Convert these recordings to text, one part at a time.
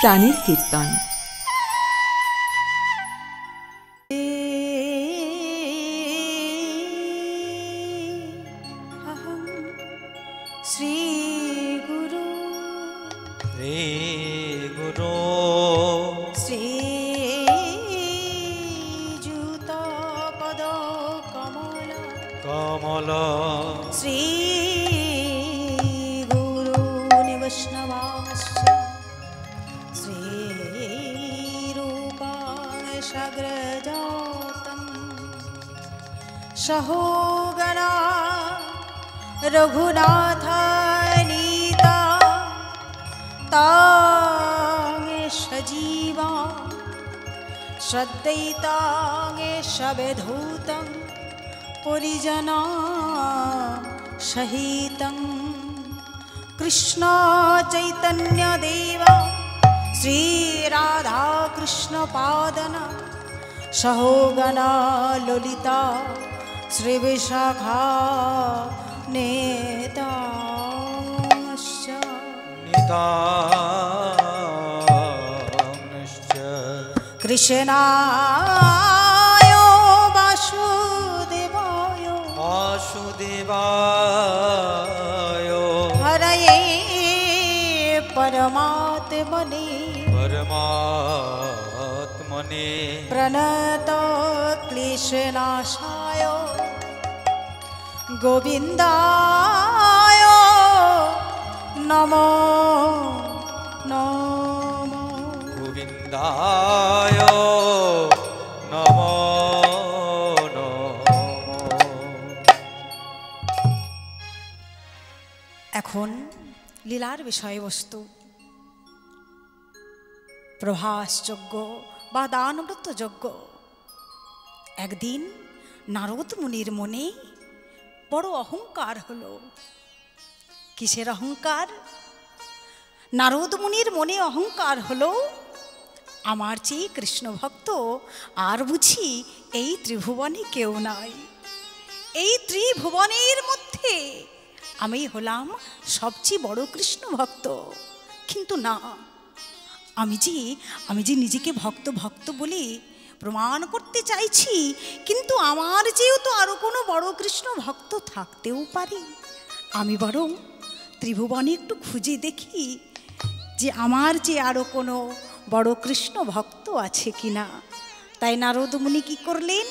প্রাণের কীর্তন। শ্রী গুরু শ্রী যুত পদ কমল কমল শ্রী গুরু বৈষ্ণবাশ্চ শ্রী রূপাং সাগ্রজাতং সহোগণা रघुनाथनीता तांगे सजीवा श्रद्धैतांगे शबधूतं परिजना सहितं कृष्ण चैतन्य देवा श्री राधा कृष्ण पादना सहोगना ललिता श्री विशाखा कृष्णाय वासुदेवाय वासुदेवाय हरये परमात्मने परमात्मने प्रणत क्लेशनाशाय गोविंदाय नमो नमो गोविंदाय नमो नमो। এখন লীলার বিষয়বস্তু প্রভাসযজ্ঞ বা দানব্রত যজ্ঞ। একদিন নারদ মুনির মনে বড় অহংকার হলো। কিসের অহংকার? নারদ মুনির মনে অহংকার হলো, আমার চেয়ে কৃষ্ণ ভক্ত আর বুঝি এই ত্রিভুবনে কেউ নাই। এই ত্রিভুবনের মধ্যে আমি হলাম সবচেয়ে বড় কৃষ্ণ ভক্ত। কিন্তু না, আমি যে নিজেকে ভক্ত ভক্ত বলে প্রমাণ করতে চাইছি, কিন্তু আমার চেয়েও তো আরো কোনো বড় কৃষ্ণ ভক্ত থাকতেও পারে। আমি বরং ত্রিভুবনে একটু খুঁজে দেখি যে আমার চেয়ে আরো কোনো বড় কৃষ্ণ ভক্ত আছে কিনা। তাই নারদ মুনি কি করলেন?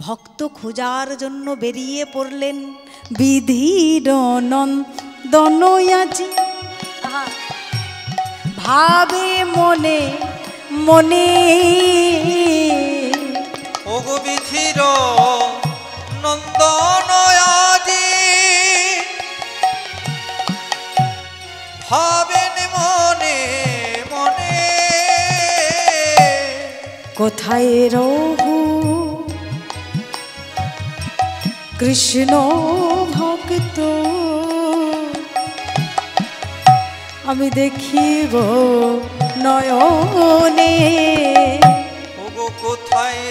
ভক্ত খোঁজার জন্য বেরিয়ে পড়লেন। বিধির নন্দনয়াজি ভাবে মনে মনে, ওগো বিধির নন্দনয়াজি ভাবেন মনে মনে, কোথায় রহু কৃষ্ণ ভক্ত আমি দেখিব নয়নে। ওগো কোথায়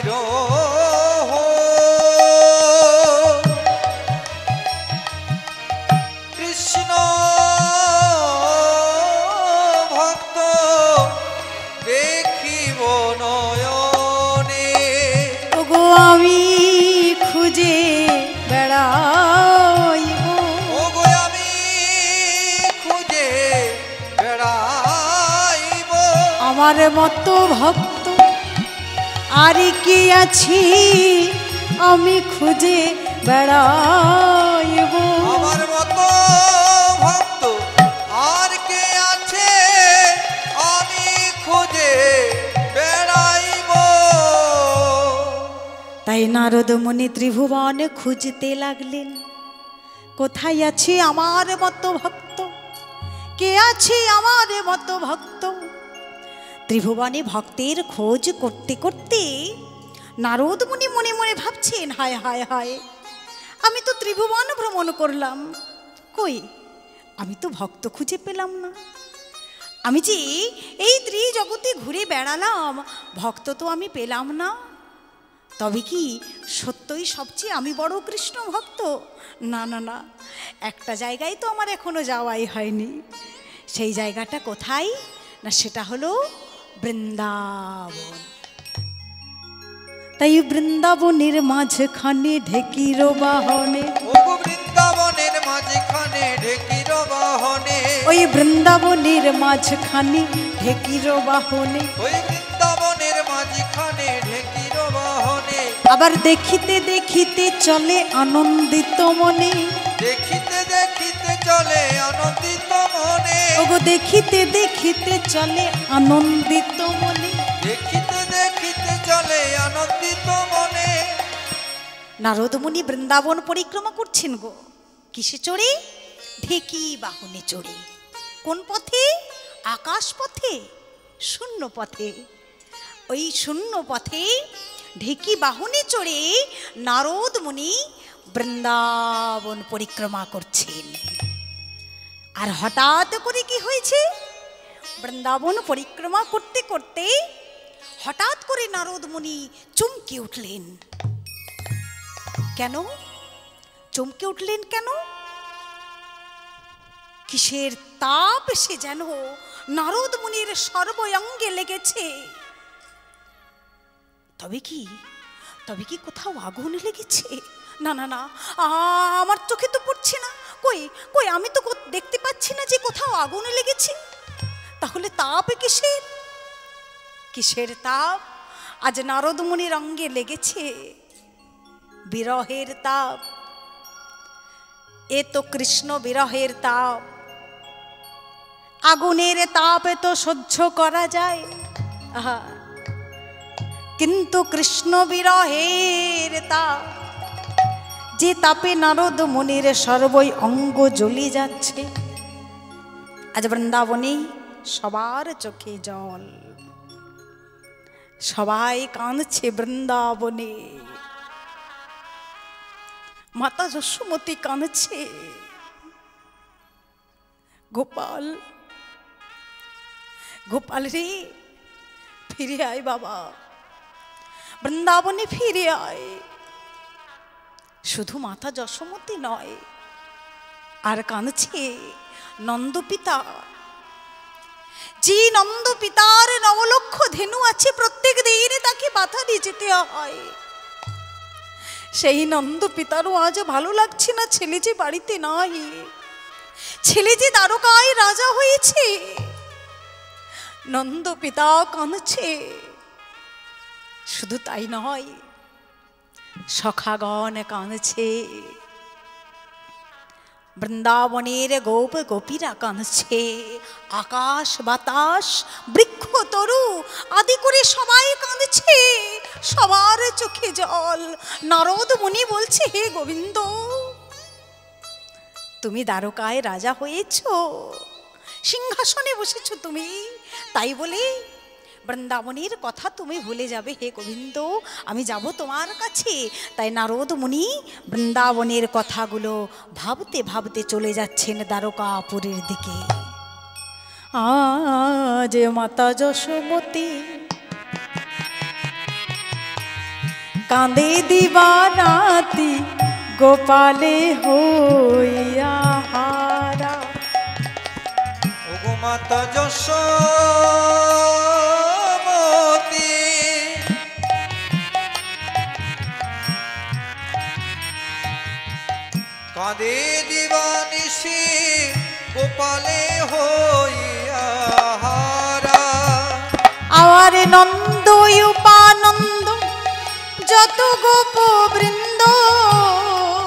কৃষ্ণ ভক্ত দেখিব নয়নে। ওগো আমি খুঁজে বেড়াইব, ওগো আমি খুঁজে বেড়াইব। আমার মতো ভক্ত আর কি আছি আমি খুঁজে বেড়াইব। আমার মতো ভক্ত আর কে আছে আমি খুঁজে বেড়াইব। তাই নারদ মুনি ত্রিভুবনে খুঁজতে লাগলেন, কোথায় আছে আমার মতো ভক্ত, কে আছে আমার মতো ভক্ত। ত্রিভুবনে ভক্তের খোঁজ করতে করতে নারদ মুনি মনে মনে ভাবছেন, হায় হায় হায়, আমি তো ত্রিভুবন ভ্রমণ করলাম, কই আমি তো ভক্ত খুঁজে পেলাম না। আমি যে এই ত্রিজগতে ঘুরে বেড়ালাম, ভক্ত তো আমি পেলাম না। তবে কি সত্যই সবচেয়ে আমি বড় কৃষ্ণ ভক্ত? না না না, একটা জায়গায় তো আমার এখনো যাওয়াই হয়নি। সেই জায়গাটা কোথায়? না সেটা হলো বৃন্দাবন। তাই বৃন্দাবনের মাঝখানে ঢেকির বাহনে, ওগো বৃন্দাবনের মাঝখানে ঢেকির বাহনে, ওই বৃন্দাবনের মাঝখানে ঢেকির বাহনে, ওই বৃন্দাবনের মাঝখানে ঢেকির বাহনে, আবার দেখিতে দেখিতে চলে আনন্দিত মনে, দেখিতে দেখিতে চলে আনন্দিত মনে, ওগো দেখিতে দেখিতে চলে আনন্দিত মনে, দেখিতে দেখিতে চলে আনন্দিত মনে। নারদ মুনি বৃন্দাবন পরিক্রমা করছেন গো, কিসে চড়ে? ঢেকি বাহনে চড়ে। কোন পথে? আকাশ পথে, শূন্য পথে। ওই শূন্য পথে ঢেকি বাহনে চড়ে নারদ মুনি বৃন্দাবন পরিক্রমা করছেন। আর হঠাৎ করে কি হয়েছে? বৃন্দাবন পরিক্রমা করতে করতে হঠাৎ করে নারদ মুনি চমকে উঠলেন। কেন চমকে উঠলেন? কেন? কিসের তাপ এসে যেন নারদ মুনির সর্বঙ্গে লেগেছে। তবে কি কোথাও আগুন লেগেছে? না না না, আমার চোখে তো পড়ছে না। কই কই, আমি তো দেখতে পাচ্ছি না যে কোথাও আগুন লেগেছে। তাহলে তাপ কিসের? কিসের তাপ আজ নারদ মুনির অঙ্গে লেগেছে? বিরহের তাপ। এ তো কৃষ্ণ বিরহের তাপ। আগুনের তাপ তো সহ্য করা যায়, কিন্তু কৃষ্ণ বিরহের তাপ, যে তাপে নারদ মুনির সর্বই অঙ্গ জ্বলে যাচ্ছে। আজ বৃন্দাবনে সবার চোখে জল, সবাই কাঁদছে বৃন্দাবনে। মাতা যশোমতী কাঁদছে। গোপাল, গোপাল রে, ফিরে আয় বাবা, বৃন্দাবনে ফিরে আয়। শুধু মাতা যশোমতী নয়, আর কাঁদছে নন্দ পিতা। যে নন্দ পিতার 9 লক্ষ ধেনু আছে, প্রত্যেক দিন তাকে বাধা দিয়ে যেতে হয়। সেই নন্দ পিতারও আজ ভালো লাগছে না, ছেলে যে বাড়িতে নাই, ছেলে যে দ্বারকায় রাজা হয়েছে। নন্দ পিতা কাঁদছে। শুধু তাই নয়, সখাগণ কাঁদছে, বৃন্দাবনের গোপ গোপীরা কাঁদছে, আকাশ বাতাস বৃক্ষ তরু আদি করে সবাই কাঁদছে, সবার চোখে জল। নারদ মুনি বলছে, হে গোবিন্দ, তুমি দ্বারকায় রাজা হয়েছ, সিংহাসনে বসেছ তুমি, তাই বলে বৃন্দাবনের কথা তুমি ভুলে যাবে? হে গোবিন্দ, আমি যাব তোমার কাছে। তাই নারদ মুনি বৃন্দাবনের কথাগুলো ভাবতে ভাবতে চলে যাচ্ছেন দ্বারকাপুরের দিকে। আজ মাতা যশোমতী কাঁদে দিবারাতি, গোপালে হইয়া হারা। ওগো মাতা যশোমতী কাঁদে দিবানিশি, গোপালে হইয়া হারা। আওয়ারে নন্দ উপানন্দ যত গোপ বৃন্দ,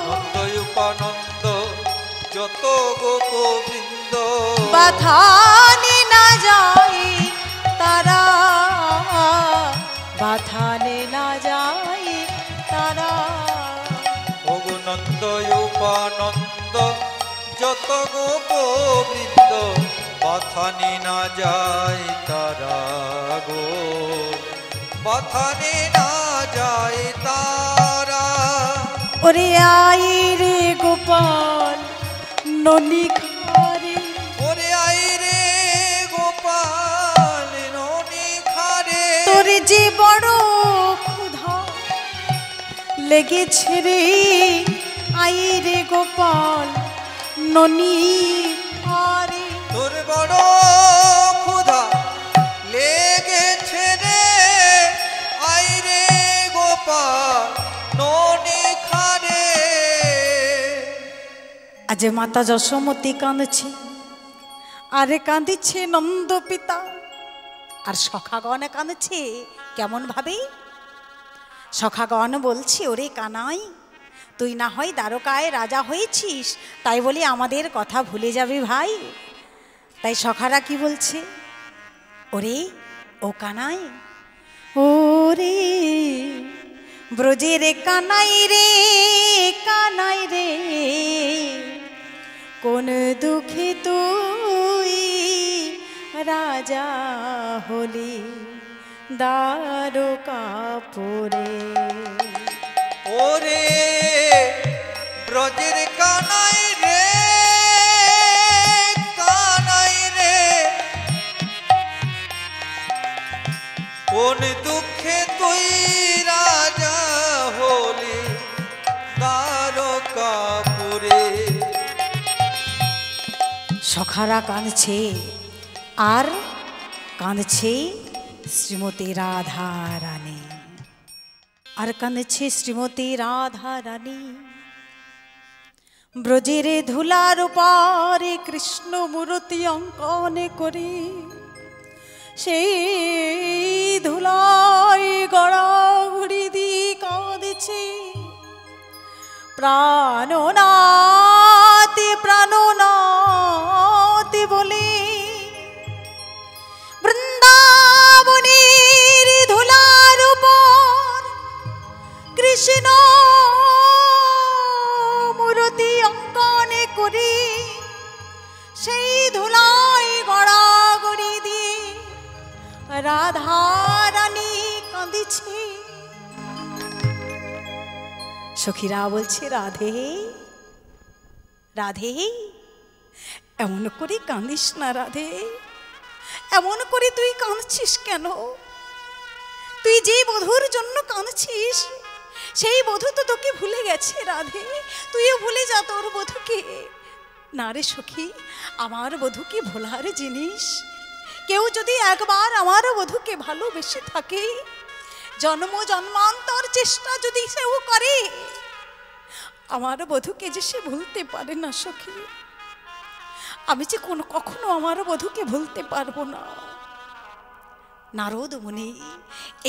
নন্দ উপানন্দ যত গোপ বৃন্দ, বাথানে না যায় তারা, বাথানে না যায় তারা। ওগো নন্দ উপানন্দ যত গোপ বৃন্দ, বাথানে না যায় তারা গো, বাথানে না যায় তারা। ওরে আই রে গোপাল ননি খারে, ওরে আই রে গোপাল ননি খারে। তোর যে বড় ক্ষুধা লেগেছে রে, আই রে গোপাল ননি খারে। তোর বড় ক্ষুধা আজ মাতা যশোমতী কাঁদছে, আরে কাঁদিছে নন্দ পিতা, আর সখাগণ কাঁদছে কেমন ভাবে? সখাগণ বলছে, ওরে কানাই, তুই না হয় দ্বারকায় রাজা হয়েছিস, তাই বলি আমাদের কথা ভুলে যাবি ভাই। তাই সখারা কি বলছে, ওরে ও কানাই, ওরে ব্রজের কানাই রে, কানাই রে, কোন দুঃখে তুই রাজা হলি দ্বারকাপুরে। ওরে ব্রজের কানাই রে, কানাই রে, কোন দুঃখে তুই রাজা হলি দ্বারকাপুরে। সখারা কাঁদছে, আর কাঁদছে শ্রীমতী রাধা রানী, আর কাঁদছে শ্রীমতী রাধা রানী। ব্রজের ধুলার পারে কৃষ্ণ মূর্তি অঙ্কন করে, সেই ধুলায় গড়াগড়ি দিয়ে কাঁদছে, প্রাণনাথে প্রাণনাথে বলে, বৃন্দাবনের ধুলার উপর কৃষ্ণ মূর্তি অঙ্কন করে, সেই ধুলায় গড়াগড়ি দিয়ে রাধা রানী কাঁদিছে। সখীরা বলছে, রাধে রাধে, এমন করে কাঁদিস না রাধে, এমন করে তুই কাঁদছিস কেন? তুই যে বধূর জন্য কাঁদছিস, সেই বধূ তো তোকে ভুলে গেছে রাধে, তুইও ভুলে যা তোর বধূকে। না রে সখী, আমার বধূকে ভোলার জিনিস। কেউ যদি একবার আমার বধূকে ভালোবেসে থাকে, জন্ম জন্মান্তর চেষ্টা যদি সেও করে, আমার বধূকে যে সে ভুলতে পারে না সখী। আমি যে কখনো আমার বধূকে ভুলতে পারবো না। নারদ মুনি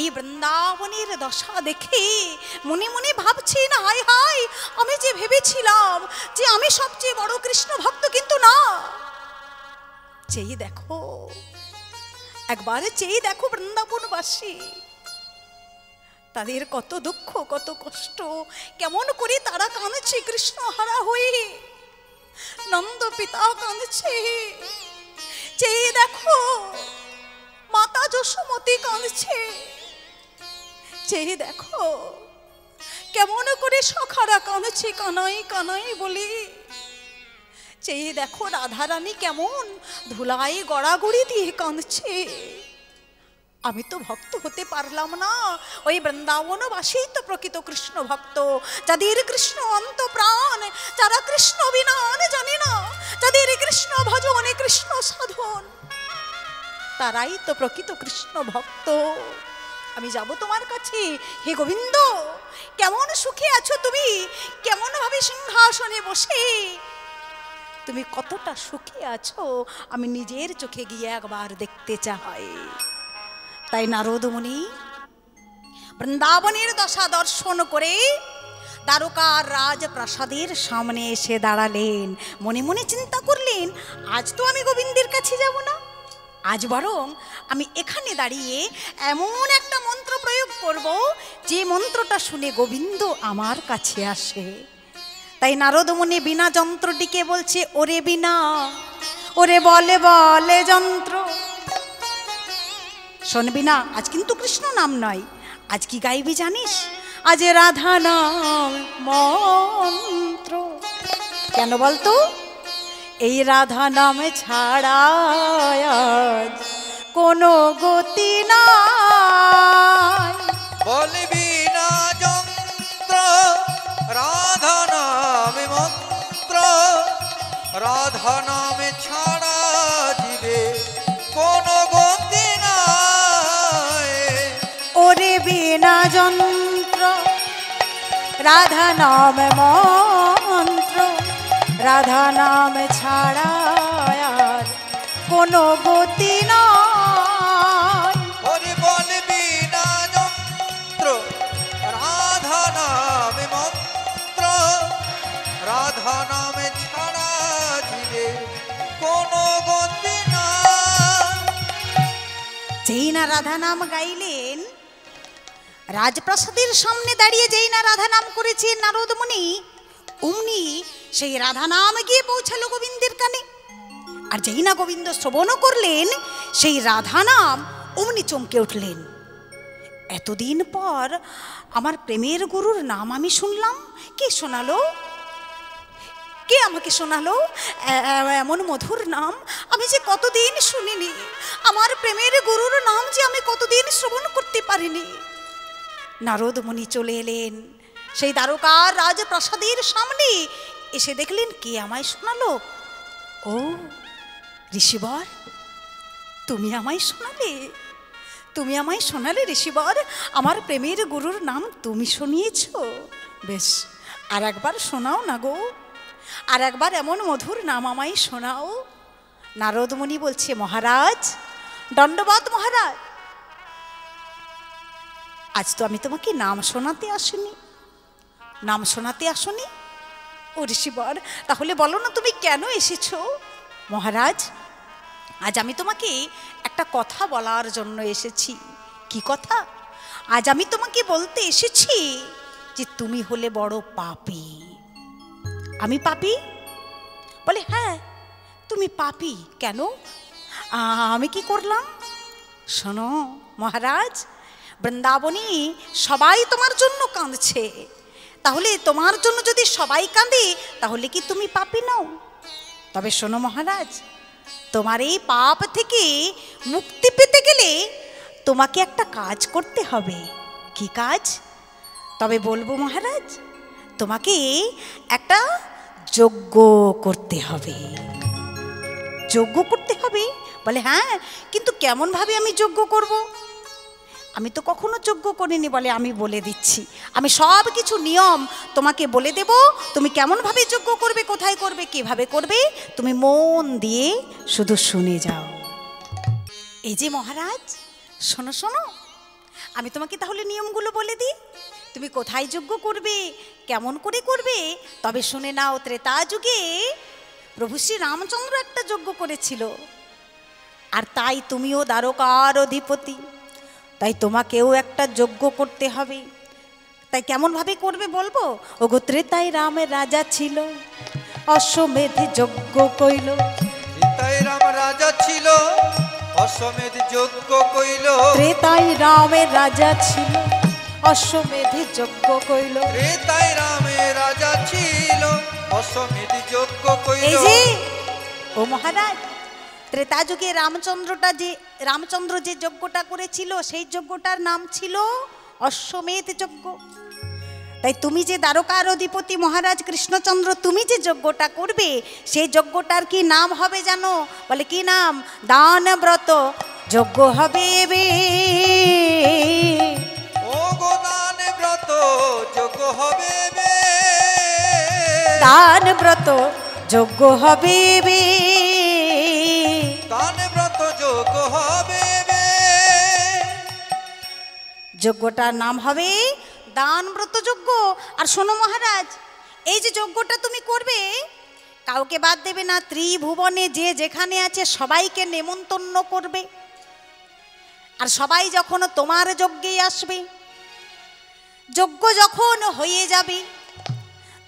এই বৃন্দাবনের দশা দেখে মনে মনে ভাবছেন, হায় হায়, আমি যে ভেবেছিলাম যে আমি সবচেয়ে বড় কৃষ্ণ ভক্ত, কিন্তু না। চেয়ে দেখো, একবারে চেয়ে দেখো বৃন্দাবনবাসী, তাদের কত দুঃখ, কত কষ্ট, কেমন করে তারা কাঁদছে কৃষ্ণ হারা হয়ে। নন্দ পিতা কাঁদছে, চেয়ে দেখো মাতা যশোমতী কাঁদছে, চেয়ে দেখো কেমন করে সখারা কাঁদছে কানাই কানাই বলে। চেয়ে দেখো রাধারানী কেমন ধুলায় গড়াগড়ি দিয়ে কাঁদছে। আমি তো ভক্ত হতে পারলাম না, ওই বৃন্দাবনবাসী তো প্রকৃত কৃষ্ণ ভক্ত, যাদের কৃষ্ণ অন্ত প্রাণ, যারা কৃষ্ণ বিনান জানে না, যাদের কৃষ্ণ ভজন কৃষ্ণ সাধন, তারাই তো প্রকৃত কৃষ্ণ ভক্ত। আমি যাব তোমার কাছে, হে গোবিন্দ, কেমন সুখে আছো তুমি, কেমন ভাবে সিংহাসনে বসে তুমি কতটা সুখে আছো, আমি নিজের চোখে গিয়ে একবার দেখতে চাই। তাই নারদ মুনি বৃন্দাবনের দশা দর্শন করে দ্বারকার রাজপ্রাসাদের সামনে এসে দাঁড়ালেন। মনে মনে চিন্তা করলেন, আজ তো আমি গোবিন্দের কাছে যাব না, আজ বরং আমি এখানে দাঁড়িয়ে এমন একটা মন্ত্র প্রয়োগ করব, যে মন্ত্রটা শুনে গোবিন্দ আমার কাছে আসে। তাই নারদ মুনি বিনা যন্ত্রটিকে বলছে, ওরে বিনা, ওরে বলে বলে যন্ত্র, শোনবি না, আজ কিন্তু কৃষ্ণ নাম নয়, আজ কি গাইবি জানিস? আজ রাধা নাম মন্ত্র। কেন বলতো? এই রাধা নাম ছাড়া আজ কোনো গতি নাই। বলবি না যন্ত্র, রাধা নামে মন্ত্র, রাধা নামে ছাড়া জীবে কোনো গতি নাই। ওরে বিনা যন্ত্র রাধা নাম মন্ত্র, রাধা নাম ছাড়া আর কোনো গতি নয়। হরি বলবি না যন্ত্র রাধা নামে মন্ত্র, রাধা নামে ছাড়া জীবে কোনো গতি না। যেই না রাধা নাম গাইলেন, রাজপ্রাসাদের সামনে দাঁড়িয়ে যেই না রাধা নাম করেছেন নারদ মুনি, অমনি সেই রাধা নাম গিয়ে পৌঁছালো গোবিন্দের কানে। আর যেই না গোবিন্দ শ্রবণ করলেন সেই রাধা নাম, অমনি চমকে উঠলেন। এতদিন পর আমার প্রেমের গুরুর নাম আমি শুনলাম। কে শোনালো? কে আমাকে শোনালো এমন মধুর নাম? আমি যে কতদিন শুনিনি। আমার প্রেমের গুরুর নাম যে আমি কতদিন শ্রবণ করতে পারিনি। নারদ মুনি চলে এলেন সেই দ্বারকার রাজপ্রাসাদের সামনে। এসে দেখলেন কে আমায় শোনালো। ও ঋষিবর, তুমি আমায় শোনালে, তুমি আমায় শোনালে ঋষিবর। আমার প্রেমের গুরুর নাম তুমি শুনিয়েছ। বেশ, আর একবার শোনাও না গো, আর একবার এমন মধুর নাম আমায় শোনাও। নারদ মুনি বলছে, মহারাজ দণ্ডবত মহারাজ, আজ তো আমি তোমাকে নাম শোনাতে আসিনি। নাম শোনাতে আসনি? ও ঋষিবর, তাহলে বলো না তুমি কেন এসেছো? মহারাজ, আজ আমি তোমাকে একটা কথা বলার জন্য এসেছি। কি কথা? আজ আমি তোমাকে বলতে এসেছি যে তুমি হলে বড় পাপী। আমি পাপী? বলে হ্যাঁ, তুমি পাপী। কেন? আমি কি করলাম? শোনো মহারাজ, বৃন্দাবনে সবাই তোমার জন্য কাঁদছে। তাহলে তোমার জন্য যদি সবাই কাঁদে, তাহলে কি তুমি পাপী নও? তবে শোনো মহারাজ, তোমার এই পাপ থেকে মুক্তি পেতে গেলে তোমাকে একটা কাজ করতে হবে। কি কাজ? তবে বলবো মহারাজ, তোমাকে একটা যজ্ঞ করতে হবে। যজ্ঞ করতে হবে? বলে হ্যাঁ, কিন্তু কেমন ভাবে আমি যজ্ঞ করব? আমি তো কখনো যজ্ঞ করিনি। বলে আমি বলে দিচ্ছি, আমি সব কিছু নিয়ম তোমাকে বলে দেব। তুমি কেমন ভাবে যজ্ঞ করবে, কোথায় করবে, কিভাবে করবে, তুমি মন দিয়ে শুধু শুনে যাও। এই যে মহারাজ, শোনো শোনো, আমি তোমাকে তাহলে নিয়মগুলো বলে দিই। তুমি কোথায় যজ্ঞ করবে, কেমন করে করবে, তবে শুনে নাও। ত্রেতা যুগে প্রভু শ্রী রামচন্দ্র একটা যজ্ঞ করেছিল, আর তাই তুমিও দ্বারকার অধিপতি, তাই তোমাকেও একটা যজ্ঞ করতে হবে। তাই কেমন ভাবে করবে বলবো। ওগো ত্রেতায় রামের রাজা ছিল, অশ্বমেধে যজ্ঞ কইল। ত্রেতায় রাম রাজা ছিল, অশ্বমেধ যজ্ঞ কইল। ত্রেতায় রামের রাজা ছিল, অশ্বমেধে যজ্ঞ কইল। ত্রেতায় রামের রাজা ছিল, অশ্বমেধ যজ্ঞ কইল। এই যে ও মহারাজ, ত্রেতা যুগে রামচন্দ্র যে যজ্ঞটা করেছিল, সেই যজ্ঞটার নাম ছিল অশ্বমেধ যজ্ঞ। তাই তুমি যে দ্বারকার অধিপতি মহারাজ কৃষ্ণচন্দ্র, তুমি যে যজ্ঞটা করবে, সেই যজ্ঞটার কি নাম হবে জানো? বলে কি নাম? দান ব্রত যজ্ঞ হবে বে। ও গো দান ব্রত যজ্ঞ হবে বে। দান ব্রত যজ্ঞ হবে বে। দান ব্রত যজ্ঞ হবে বে। যজ্ঞটার নাম হবে দান ব্রত যজ্ঞ। আর শোনো মহারাজ, এই যে যজ্ঞটা তুমি করবে, কাউকে বাদ দেবে না। ত্রিভুবনে যে যেখানে আছে সবাইকে নেমন্তন্ন করবে। আর সবাই যখন তোমার যজ্ঞে আসবে, যজ্ঞ যখন হয়ে যাবে,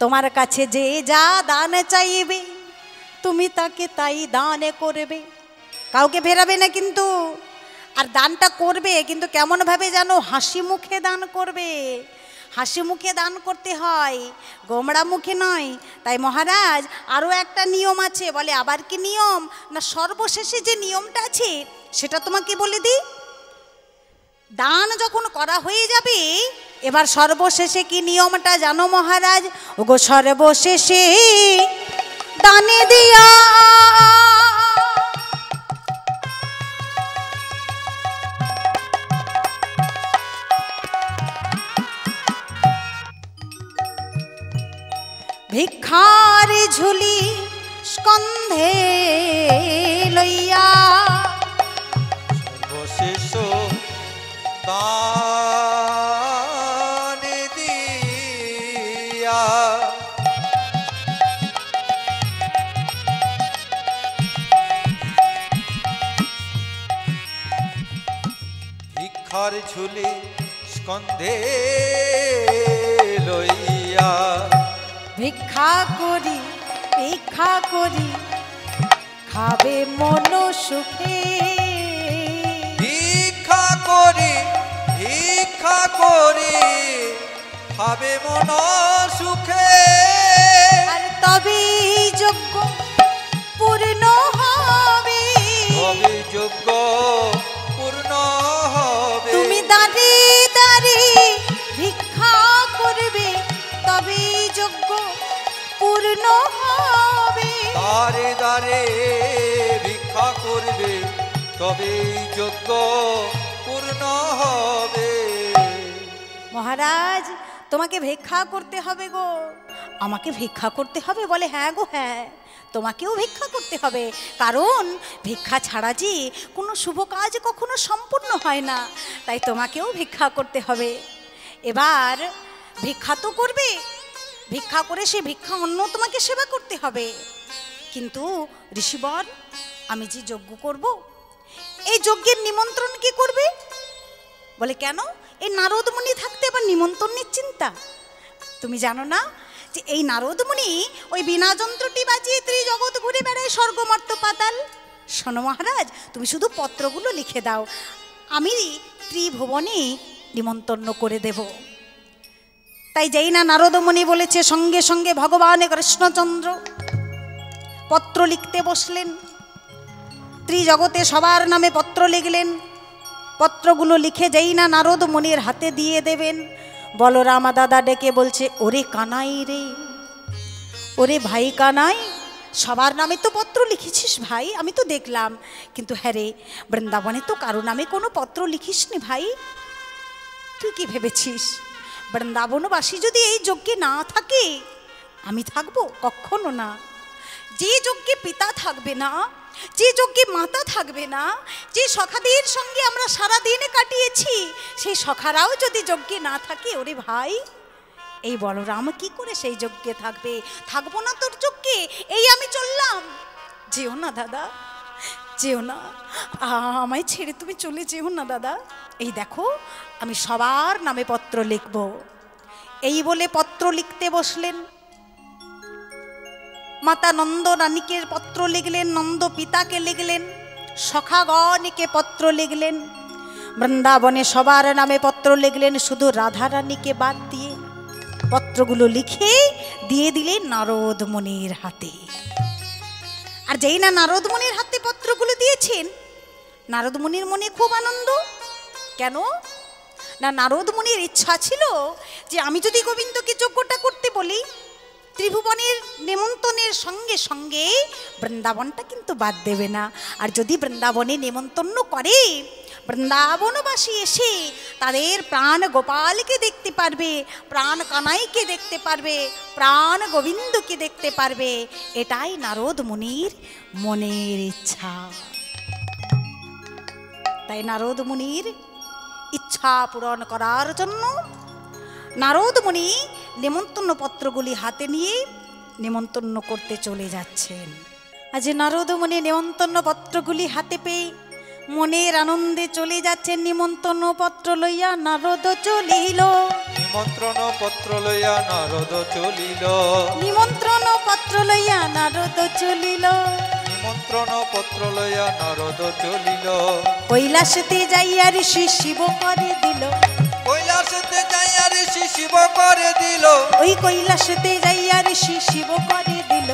তোমার কাছে যে যা দান চাইবে, তুমি তাকে তাই দান করবে। কাউকে ফেরাবে না কিন্তু। আর দানটা করবে কিন্তু কেমন ভাবে জানো? হাসি মুখে দান করবে। হাসি মুখে দান করতে হয়, গোমড়া মুখে নয়। তাই মহারাজ আরও একটা নিয়ম আছে। বলে আবার কি নিয়ম? না সর্বশেষে যে নিয়মটা আছে সেটা তোমাকে বলে দিই। দান যখন করা হয়ে যাবে, এবার সর্বশেষে কি নিয়মটা জানো মহারাজ? ওগো সর্বশেষে দানে দিয়া ভিক্ষার ঝুলি স্কন্ধে লইয়া সর্বশেষ দান দিয়া ভিক্ষার ঝুলি স্কন্ধে লইয়া ভিক্ষা করি খাবে মন সুখে ভিক্ষা করি খাবে মন সুখে আর তবে যোগ্য পূর্ণ হবে যোগ্য পূর্ণ হবে তুমি দাঁড়িয়ে দাঁড়িয়ে ভিক্ষা করবে তবে যোগ্য পূর্ণ হবে দাঁড়ে দাঁড়ে ভিক্ষা করবে তবে যোগ্য পূর্ণ হবে মহারাজ তোমাকে ভিক্ষা করতে হবে গো আমাকে ভিক্ষা করতে হবে বলে হ্যাঁ গো হ্যাঁ তোমাকেও ভিক্ষা করতে হবে কারণ ভিক্ষা ছাড়া যে কোনো শুভ কাজ কখনো সম্পূর্ণ হয় না তাই তোমাকেও ভিক্ষা করতে হবে এবার ভিক্ষা তো করবে ভিক্ষা করে সে ভিক্ষা অন্য তোমাকে সেবা করতে হবে কিন্তু ঋষিবর আমি যে যজ্ঞ করব এই যজ্ঞের নিমন্ত্রণ কি করবে বলে কেন এই নারদ মুনি থাকতে আবার নিমন্ত্রণের চিন্তা তুমি জানো না যে এই নারদ মুনি ওই বিনা যন্ত্রটি বাজিয়ে ত্রিজগৎ ঘুরে বেড়ায় স্বর্গ মর্ত্য পাতাল শোনো মহারাজ তুমি শুধু পত্রগুলো লিখে দাও আমি ত্রিভুবনে নিমন্ত্রণ করে দেব তাই যেই না নারদ মুনি বলেছে সঙ্গে সঙ্গে ভগবান কৃষ্ণচন্দ্র পত্র লিখতে বসলেন ত্রিজগতে সবার নামে পত্র লিখলেন পত্রগুলো লিখে যেই না নারদ মুনির হাতে দিয়ে দেবেন বলরামা দাদা ডেকে বলছে ওরে কানাই রে ওরে ভাই কানাই সবার নামে তো পত্র লিখেছিস ভাই আমি তো দেখলাম কিন্তু হ্যাঁ রে বৃন্দাবনে তো কারো নামে কোনো পত্র লিখিস নি ভাই তুই কি ভেবেছিস বৃন্দাবনবাসী যদি এই যজ্ঞে না থাকে আমি থাকবো কখনো না যে যজ্ঞে পিতা থাকবে না যে যজ্ঞে মাতা থাকবে না যে সখাদের সঙ্গে আমরা সারা দিনে কাটিয়েছি সেই সখারাও যদি যজ্ঞে না থাকে ওরে ভাই এই বলরাম কি করে সেই যজ্ঞে থাকবে থাকবো না তোর যজ্ঞে এই আমি চললাম যেও না দাদা যেও না আমায় ছেড়ে তুমি চলে যেও না দাদা এই দেখো আমি সবার নামে পত্র লিখব এই বলে পত্র লিখতে বসলেন মাতা নন্দ রানীকে পত্র লিখলেন নন্দ পিতাকে লিখলেন সখাগণকে পত্র লিখলেন বৃন্দাবনে সবার নামে পত্র লিখলেন শুধু রাধা রানীকে বাদ দিয়ে পত্রগুলো লিখে দিয়ে দিলেন নারদ মুনির হাতে আর যেই না নারদ মুনির হাতে পত্রগুলো দিয়েছেন নারদ মুনির মনে খুব আনন্দ কেন না নারদ মুনির ইচ্ছা ছিল যে আমি যদি গোবিন্দকে যজ্ঞটা করতে বলি ত্রিভুবনের নেমন্তনের সঙ্গে সঙ্গে বৃন্দাবনটা কিন্তু বাদ দেবে না আর যদি বৃন্দাবনে নেমন্তন্ন করে বৃন্দাবনবাসী এসে তাদের প্রাণ গোপালকে দেখতে পারবে প্রাণ কানাইকে দেখতে পারবে প্রাণ গোবিন্দকে দেখতে পারবে এটাই নারদ মুনির মনের ইচ্ছা তাই নারদ মুনির ইচ্ছা পূরণ করার জন্য নারদ মুনি নেমন্তন্ন পত্রগুলি হাতে নিয়ে নেমন্তন্ন করতে চলে যাচ্ছেন আজ নারদ মুনি নেমন্তন্ন পত্রগুলি হাতে পেয়ে মনের আনন্দে চলে যাচ্ছেন নিমন্ত্রণ পত্র লইয়া নারদ চলিল নিমন্ত্রণ পত্র লইয়া নারদ চলিল নিমন্ত্রণ পত্র লইয়া নারদ চলিল নিমন্ত্রণ পত্র লইয়া নারদ চলিল কৈলাসেতে যাইয়া ঋষি শিব করে দিল কৈলাসেতে যাইয়া ঋষি শিব করে দিল ওই কৈলাসেতে যাইয়া ঋষি শিব করে দিল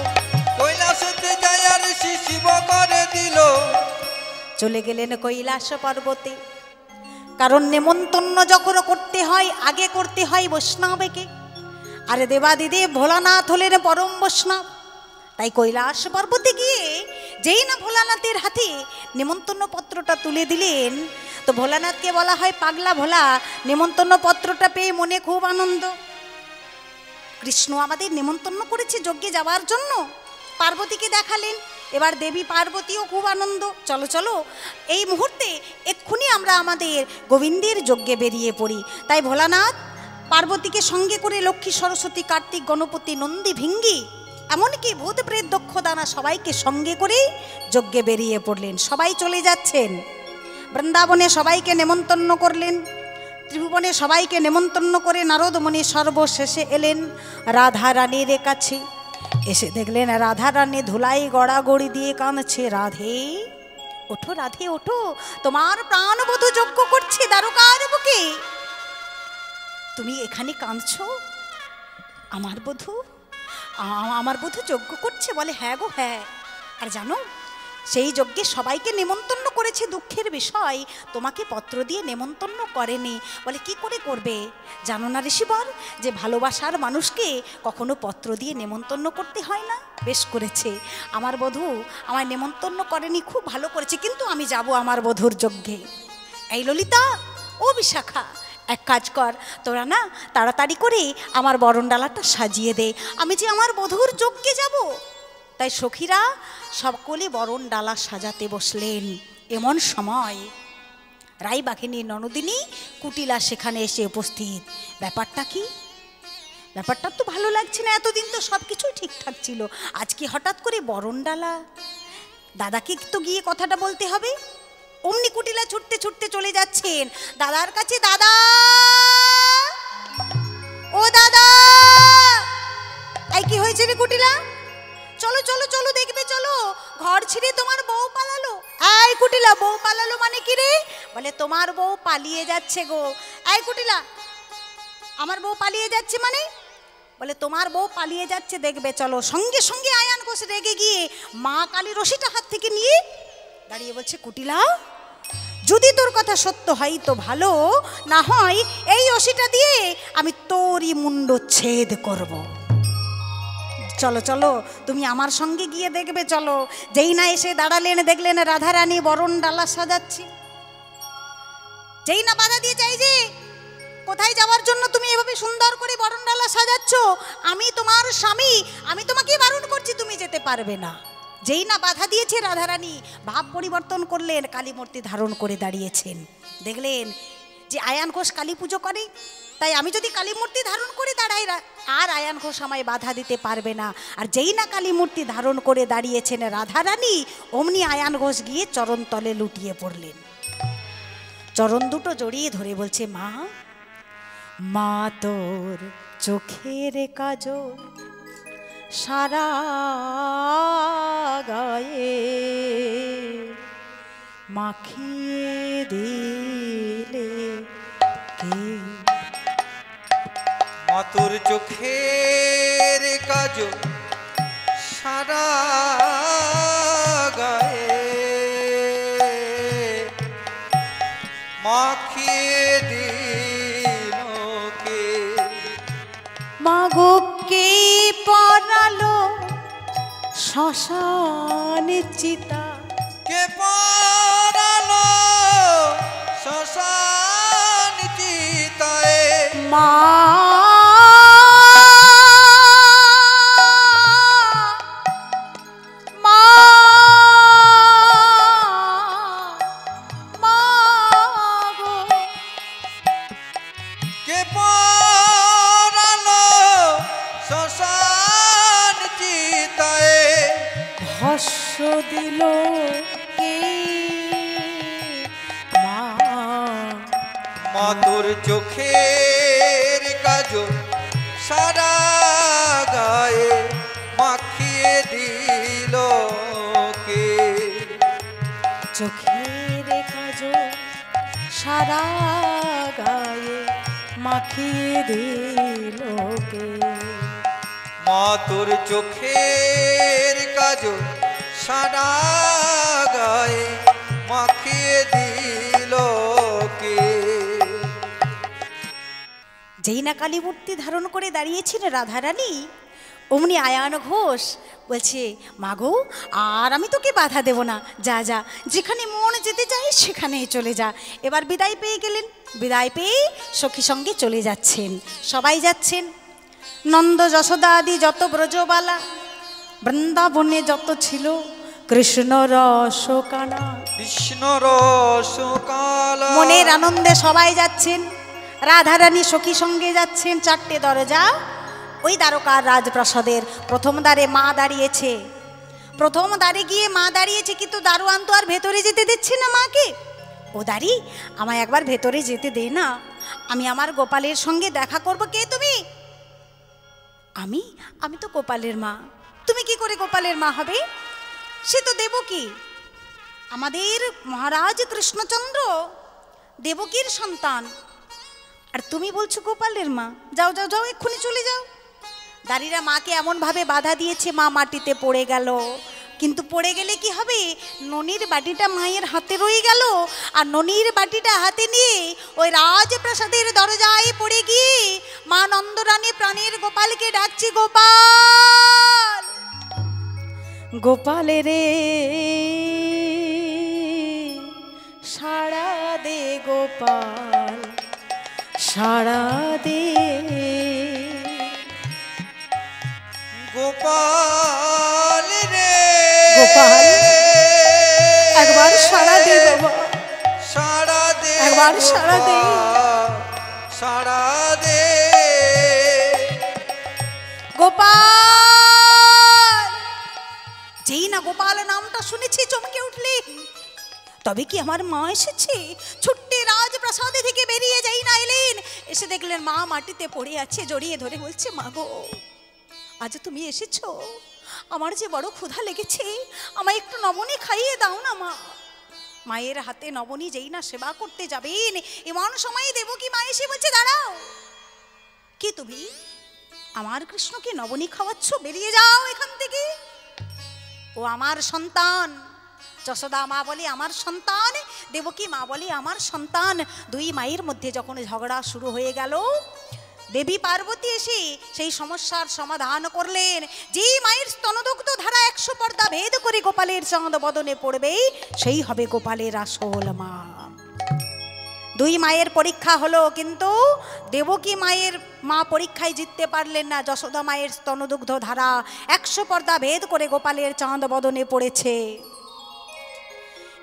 কৈলাসেতে যাইয়া ঋষি শিব করে দিল চলে গেলেন কৈলাস পর্বতে কারণ নেমন্তন্ন যখন করতে হয় আগে করতে হয় বৈষ্ণবকে আরে দেবাদিদেব ভোলানাথ হলেন পরম বৈষ্ণব তাই কৈলাস পর্বতে গিয়ে যেই না ভোলানাথের হাতে নেমন্তন্ন পত্রটা তুলে দিলেন তো ভোলানাথকে বলা হয় পাগলা ভোলা নেমন্তন্ন পত্রটা পেয়ে মনে খুব আনন্দ কৃষ্ণ আমাদের নেমন্তন্ন করেছে যজ্ঞে যাওয়ার জন্য। পার্বতীকে দেখালেন, এবার দেবী পার্বতীও খুব আনন্দ, চলো চলো এই মুহূর্তে এক্ষুনি আমরা আমাদের গোবিন্দের যজ্ঞে বেরিয়ে পড়ি। তাই ভোলানাথ পার্বতীকে সঙ্গে করে লক্ষ্মী, সরস্বতী, কার্তিক, গণপতি, নন্দী, ভিঙ্গি, এমনকি ভূত প্রেত, দক্ষদানা সবাইকে সঙ্গে করে যজ্ঞে বেরিয়ে পড়লেন। সবাই চলে যাচ্ছেন। বৃন্দাবনে সবাইকে নেমন্তন্ন করলেন, ত্রিভুবনে সবাইকে নেমন্তন্ন করে নারদ মুনি সর্বশেষে এলেন রাধা রানীর কাছে। এসে দেখলেন রাধা রানী ধুলাই গড়াগড়ি দিয়ে কাঁদছে। রাধে ওঠো, রাধে ওঠো, তোমার প্রাণবধূ যজ্ঞ করছে দ্বারকার বুকে, তুমি এখানে কাঁদছো? আমার বধূ, আমার বধূ যজ্ঞ করছে? বলে হ্যাঁ গো হ্যাঁ। আর জানো সেই যজ্ঞে সবাইকে নেমন্তন্ন করেছে, দুঃখের বিষয় তোমাকে পত্র দিয়ে নেমন্তন্ন করেনি। বলে কি করে করবে? জানো না ঋষিবর যে ভালোবাসার মানুষকে কখনো পত্র দিয়ে নেমন্তন্ন করতে হয় না। বেশ করেছে, আমার বধূ আমায় নেমন্তন্ন করেনি, খুব ভালো করেছে, কিন্তু আমি যাব আমার বধূর যজ্ঞে। এই ললিতা, ও বিশাখা, এক কাজ কর, তোরা না তাড়াতাড়ি করে আমার বরণডালাটা সাজিয়ে দে, আমি যে আমার বধূর যজ্ঞে যাব। তাই সখীরা সকলে বরণডালা সাজাতে বসলেন। এমন সময় রায়বাঘিনী ননদিনী কুটিলা সেখানে এসে উপস্থিত। ব্যাপারটা কি? ব্যাপারটা তো ভালো লাগছে না, এতদিন তো সব কিছুই ঠিকঠাক ছিল, আজকে হঠাৎ করে বরণডালা। দাদাকে তো গিয়ে কথাটা বলতে হবে। অমনি কুটিলা ছুটতে ছুটতে চলে যাচ্ছেন দাদার কাছে। দাদা, ও দাদা, এই কি হয়েছে রে কুটিলা? চলো চলো চলো, দেখবে চলো, ঘর ছেড়ে তোমার বউ পালালো। এই কুটিলা, বউ পালালো মানে কি রে? বলে তোমার বউ পালিয়ে যাচ্ছে গো। এই কুটিলা, আমার বউ পালিয়ে যাচ্ছে মানে? বলে তোমার বউ পালিয়ে যাচ্ছে, দেখবে চলো। সঙ্গে সঙ্গে আয়ান ঘোষ রেগে গিয়ে মা কালী রশিটা হাত থেকে নিয়ে দাঁড়িয়ে বলছে, কুটিলা যদি তোর কথা সত্য হয় তো ভালো, না হয় এই রশিটা দিয়ে আমি তোরই মুন্ড ছেদ করব। চলো চলো, তুমি আমার সঙ্গে গিয়ে দেখবে চলো। যেই না এসে দাঁড়ালেন, দেখলেন রাধারানী বরণডালা সাজাচ্ছি। যেই না বাধা দিয়ে চাই যে কোথায় যাওয়ার জন্য তুমি এভাবে সুন্দর করে বরণডালা সাজাচ্ছ, আমি তোমার স্বামী, আমি তোমাকে বারণ করছি, তুমি যেতে পারবে না। যেই না বাধা দিয়েছে রাধারানী ভাব পরিবর্তন করলেন, কালী মূর্তি ধারণ করে দাঁড়িয়েছেন। দেখলেন যে আয়ান ঘোষ কালী পুজো করে, তাই আমি যদি কালী মূর্তি ধারণ করে দাঁড়াই আর আয়ান ঘোষ আমায় বাধা দিতে পারবে না। আর যেই না কালী মূর্তি ধারণ করে দাঁড়িয়েছেন রাধারানী, অমনি আয়ান ঘোষ গিয়ে চরণ তলে লুটিয়ে পড়লেন। চরণ দুটো জড়িয়ে ধরে বলছে, মা, মা তোর চোখের কাজল সারা গায়ে মাখিয়ে দিলে কে? মা তোর চোখের কাজল সারা গায়ে মাখিয়ে দিল কে? মাগো কে পরালো শ্মশান চিতা? কে পরালো শ্মশান চিতায়? মা দিল কে? মা তোর চোখের কাজল সারা গায়ে মাখিয়ে দিল কে? চোখের কাজল সারা গায়ে মাখিয়ে দিল কে? মা তোর চোখের কাজল সারা গায়ে মাখিয়ে দিল কে? যেই না কালী মূর্তি ধারণ করে দাঁড়িয়েছিল রাধারানী, অমনি আয়ান ঘোষ বলছে, মাগো আর আমি তোকে বাধা দেব না, যা যা, যেখানে মন যেতে চাই সেখানে চলে যা। এবার বিদায় পেয়ে গেলেন। বিদায় পেয়ে সখী সঙ্গে চলে যাচ্ছেন, সবাই যাচ্ছেন। নন্দ যশোদা আদি যত ব্রজবালা, বৃন্দাবনে যত ছিল কৃষ্ণ রসকানা। কৃষ্ণ রসকালা। মনের আনন্দে সবাই যাচ্ছেন, রাধারানী সখী সঙ্গে যাচ্ছেন। চারটে দরজা ওই দ্বারকার রাজপ্রাসাদের। প্রথম দ্বারে মা দাঁড়িয়েছে, প্রথম দ্বারে গিয়ে মা দাঁড়িয়েছে, কিন্তু দারোয়ান তো আর ভেতরে যেতে দিচ্ছে না মাকে। ও দাঁড়ি, আমায় একবার ভেতরে যেতে দে না, আমি আমার গোপালের সঙ্গে দেখা করব। কে তুমি? আমি আমি তো গোপালের মা। তুমি কি করে গোপালের মা হবে? সে তো দেবকী, আমাদের মহারাজ কৃষ্ণচন্দ্র দেবকীর সন্তান, আর তুমি বলছো গোপালের মা। যাও যাও যাও, এক্ষুনি চলে যাও। দাঁড়িরা মাকে এমনভাবে বাধা দিয়েছে, মা মাটিতে পড়ে গেল। কিন্তু পড়ে গেলে কি হবে? ননির বাটিটা মায়ের হাতে রয়ে গেল, আর ননির বাটিটা হাতে নিয়ে ওই রাজপ্রাসাদের দরজায় পড়ে গিয়ে মা নন্দরানী প্রাণের গোপালকে ডাকছে, গোপাল, গোপালে রে সাড়া দে গোপাল, সাড়া দে গোপাল রে। গোপাল, একবার সাড়া দে বাবা, সাড়া দে, একবার সাড়া দে, সাড়া দে গোপাল। যেই না গোপাল নামটা শুনেছি চমকে উঠলে, তবে কি আমার মা এসেছে? ছুট্টে রাজপ্রাসাদে থেকে বেরিয়ে যাই না এলেন, এসে দেখলেন মা মাটিতে পড়ে আছে, জড়িয়ে ধরে বলছে, মা গো, আজ তুমি এসেছো, আমার যে বড় ক্ষুধা লেগেছে, আমায় একটু নবনী খাইয়ে দাও না মা। মায়ের হাতে নবনী যেই না সেবা করতে যাবেন, এমন সময় দেবকী মা এসে বলছে, দাঁড়াও, কি তুমি আমার কৃষ্ণকে নবনী খাওয়াচ্ছ? বেরিয়ে যাও এখান থেকে, ও আমার সন্তান। যশোদা মা বলে আমার সন্তান, দেবকী মা বলে আমার সন্তান। দুই মায়ের মধ্যে যখন ঝগড়া শুরু হয়ে গেল, দেবী পার্বতী এসে সেই সমস্যার সমাধান করলেন। যেই মায়ের স্তনদগ্ধ ধারা 100 পর্দা ভেদ করে গোপালের চাঁদ বদনে পড়বে, সেই হবে গোপালের আসল মা। দুই মায়ের পরীক্ষা হলো, কিন্তু দেবকী মায়ের মা পরীক্ষায় জিততে পারলেন না। যশোদা মায়ের স্তনদুগ্ধ ধারা 100 পর্দা ভেদ করে গোপালের চাঁদ বদনে পড়েছে।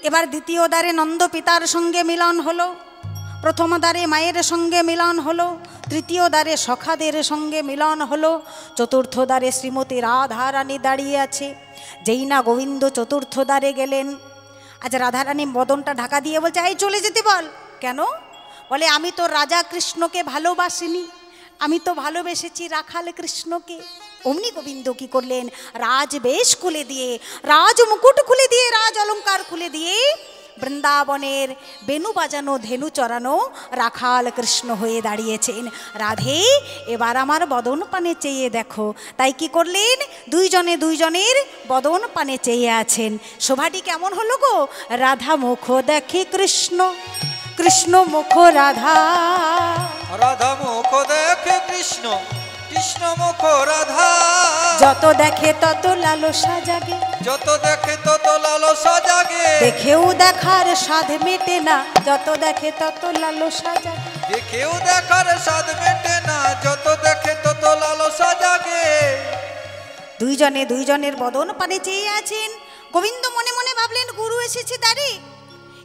এবার দ্বিতীয় দ্বারে নন্দ পিতার সঙ্গে মিলন হলো, প্রথম দ্বারে মায়ের সঙ্গে মিলন হলো, তৃতীয় দ্বারে সখাদের সঙ্গে মিলন হলো, চতুর্থ দ্বারে শ্রীমতী রাধারানী দাঁড়িয়ে আছে। যেই না গোবিন্দ চতুর্থ দ্বারে গেলেন, আজ রাধারানী বদনটা ঢাকা দিয়ে বলছে, এই চলে যেতে বল। কেন? বলে, আমি তো রাজা কৃষ্ণকে ভালোবাসিনি, আমি তো ভালোবেসেছি রাখাল কৃষ্ণকে। অমনি গোবিন্দ কি করলেন? রাজবেশ খুলে দিয়ে, রাজ মুকুট খুলে দিয়ে, রাজ অলঙ্কার খুলে দিয়ে বৃন্দাবনের বেনু বাজানো ধেনু চড়ানো রাখাল কৃষ্ণ হয়ে দাঁড়িয়েছেন। রাধে, এবার আমার বদন পানে চেয়ে দেখো। তাই কি করলেন? দুইজনে দুইজনের বদন পানে চেয়ে আছেন। শোভাটি কেমন হলো গো? রাধা মুখ দেখে কৃষ্ণ, কৃষ্ণ মুখ রাধা, রাধা মুখ দেখে কৃষ্ণ, কৃষ্ণ মুখ রাধা। যত দেখে তত লালসা জাগে, যত দেখে তত লালসা জাগে। দেখেও দেখার স্বাদ মেটে না, যত দেখে তত লালসা জাগে। দেখেও দেখার স্বাদ মেটে না, যত দেখে তত লালসা জাগে। দুইজনে দুইজনের বদন পানে চেয়ে আছেন। গোবিন্দ মনে মনে ভাবলেন, গুরু এসেছে তারে,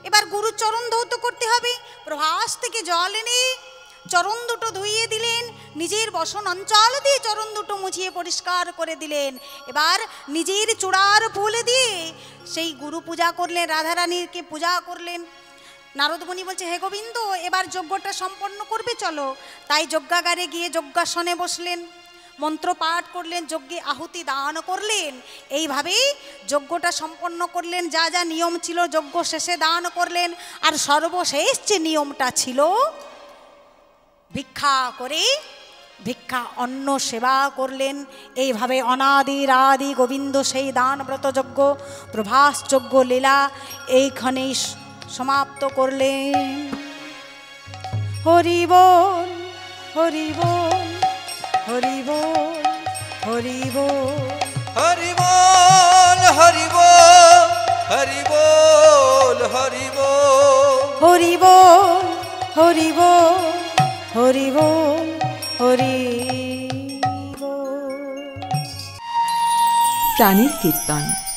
এবার গুরু চরণ ধৌত করতে হবে। প্রভাস থেকে জল এনে চরণ দুটো ধুইয়ে দিলেন, নিজের বসন অঞ্চল দিয়ে চরণ দুটো মুছিয়ে পরিষ্কার করে দিলেন। এবার নিজের চূড়ার ফুল দিয়ে সেই গুরু পূজা করলেন, রাধারানীকে পূজা করলেন। নারদমণি বলছে, হে গোবিন্দ, এবার যজ্ঞটা সম্পন্ন করবে চলো। তাই যজ্ঞাগারে গিয়ে যজ্ঞাসনে বসলেন, মন্ত্র পাঠ করলেন, যজ্ঞে আহুতি দান করলেন। এইভাবেই যজ্ঞটা সম্পন্ন করলেন। যা যা নিয়ম ছিল যজ্ঞ শেষে দান করলেন। আর সর্বশেষ যে নিয়মটা ছিল, ভিক্ষা করে ভিক্ষা অন্ন সেবা করলেন। এইভাবে অনাদির আদি গোবিন্দ সেই দান ব্রত যজ্ঞ, প্রভাস যজ্ঞ লীলা এইখানেই সমাপ্ত করলেন। হরি বল, হরি বল, হরি বল, হরি বল, হরি বল, হরি বল, হরি বল, হরি বল, হরি বল, হরি বল, হরি বল, হরি প্রাণের কীর্তন।